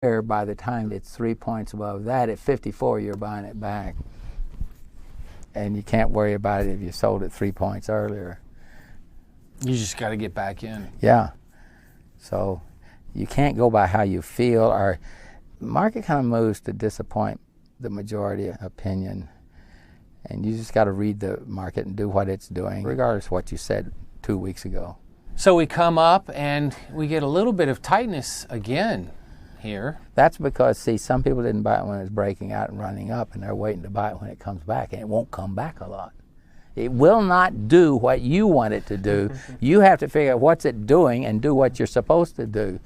Here, by the time it's 3 points above that, at 54, you're buying it back. And you can't worry about it if you sold it 3 points earlier. You just got to get back in. Yeah. So you can't go by how you feel, or the market kind of moves to disappoint the majority opinion. And you just got to read the market and do what it's doing, regardless of what you said 2 weeks ago. So we come up and we get a little bit of tightness again here. That's because, see, some people didn't buy it when it was breaking out and running up, and they're waiting to buy it when it comes back, and it won't come back a lot. It will not do what you want it to do. You have to figure out what's it doing and do what you're supposed to do.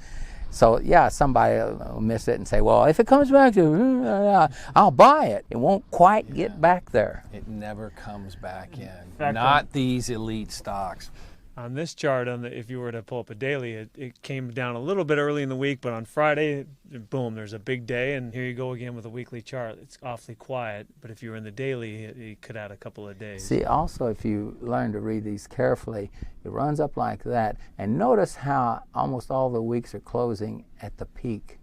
So, yeah, somebody will miss it and say, well, if it comes back to, I'll buy it. It won't quite get back there. It never comes back in. Fact, Not these elite stocks. On this chart, if you were to pull up a daily, it came down a little bit early in the week, but on Friday, boom, there's a big day, and here you go again with a weekly chart. It's awfully quiet, but if you were in the daily, it could add a couple of days. See, also, if you learn to read these carefully, it runs up like that, and notice how almost all the weeks are closing at the peak.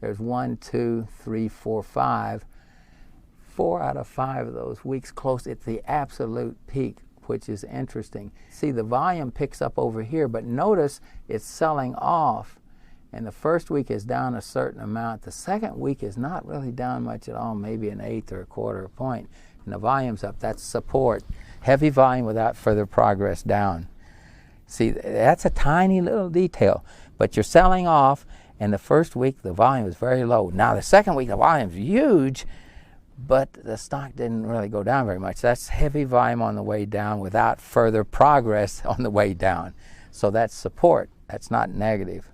There's 1, 2, 3, 4, 5. 4 out of 5 of those weeks close at the absolute peak, which is interesting. See, the volume picks up over here, but notice it's selling off. And the first week is down a certain amount. The second week is not really down much at all, maybe an eighth or a quarter of a point. And the volume's up. That's support. Heavy volume without further progress down. See, that's a tiny little detail. But you're selling off, and the first week the volume is very low. Now the second week the volume's huge, but the stock didn't really go down very much. That's heavy volume on the way down without further progress on the way down. So that's support. That's not negative.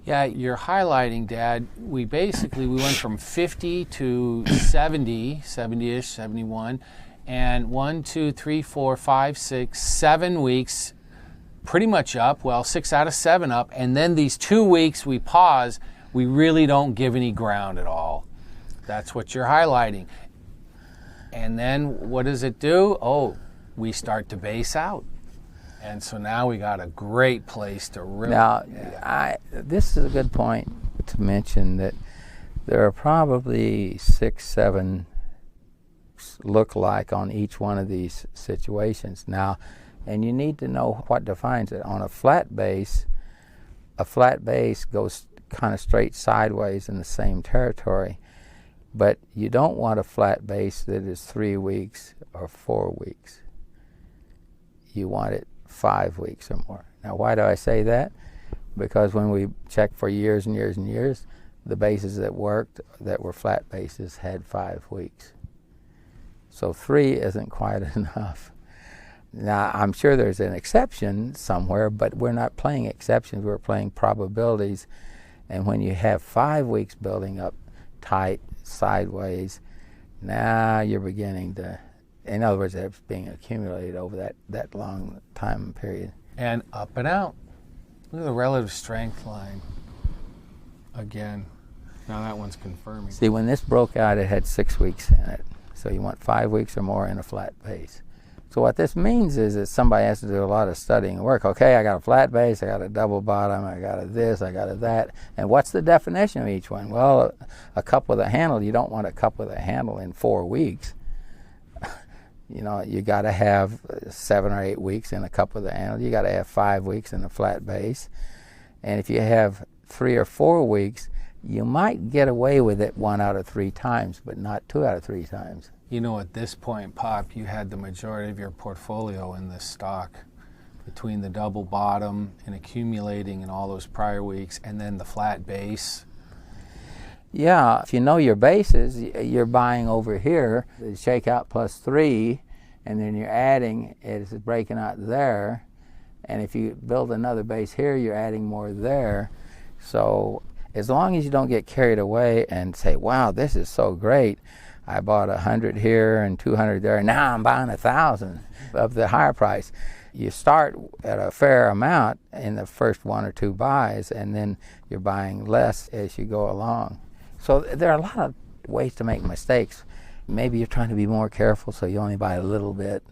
Yeah, you're highlighting, Dad. We went from 50 to 70, 70-ish, 71, and 1, 2, 3, 4, 5, 6, 7 weeks pretty much up. Well, 6 out of 7 up. And then these 2 weeks we pause. We really don't give any ground at all. That's what you're highlighting. And then what does it do? Oh, we start to base out. And so now we got a great place to really... Now, this is a good point to mention that there are probably 6, 7 look-alike on each one of these situations. Now, and you need to know what defines it. On a flat base goes kind of straight sideways in the same territory. But you don't want a flat base that is 3 weeks or 4 weeks. You want it 5 weeks or more. Now, why do I say that? Because when we checked for years and years and years, the bases that worked that were flat bases had 5 weeks. So 3 isn't quite enough. Now, I'm sure there's an exception somewhere, but we're not playing exceptions. We're playing probabilities. And when you have 5 weeks building up tight, sideways, now you're beginning to, in other words, it's being accumulated over that long time period. And up and out. Look at the relative strength line. Again, now that one's confirming. See, when this broke out, it had 6 weeks in it. So you want 5 weeks or more in a flat base. So what this means is that somebody has to do a lot of studying and work. Okay, I got a flat base, I got a double bottom, I got a this, I got a that. And what's the definition of each one? Well, a cup with a handle, you don't want a cup with a handle in 4 weeks. You know, you got to have 7 or 8 weeks in a cup with a handle. You got to have 5 weeks in a flat base. And if you have 3 or 4 weeks, you might get away with it 1 out of 3 times, but not 2 out of 3 times. You know, at this point, Pop, you had the majority of your portfolio in this stock between the double bottom and accumulating in all those prior weeks and then the flat base. Yeah, if you know your bases, you're buying over here, the shakeout plus 3, and then you're adding, it's breaking out there. And if you build another base here, you're adding more there. So as long as you don't get carried away and say, wow, this is so great, I bought 100 here and 200 there, and now I'm buying 1,000 of the higher price. You start at a fair amount in the first 1 or 2 buys, and then you're buying less as you go along. So there are a lot of ways to make mistakes. Maybe you're trying to be more careful, so you only buy a little bit.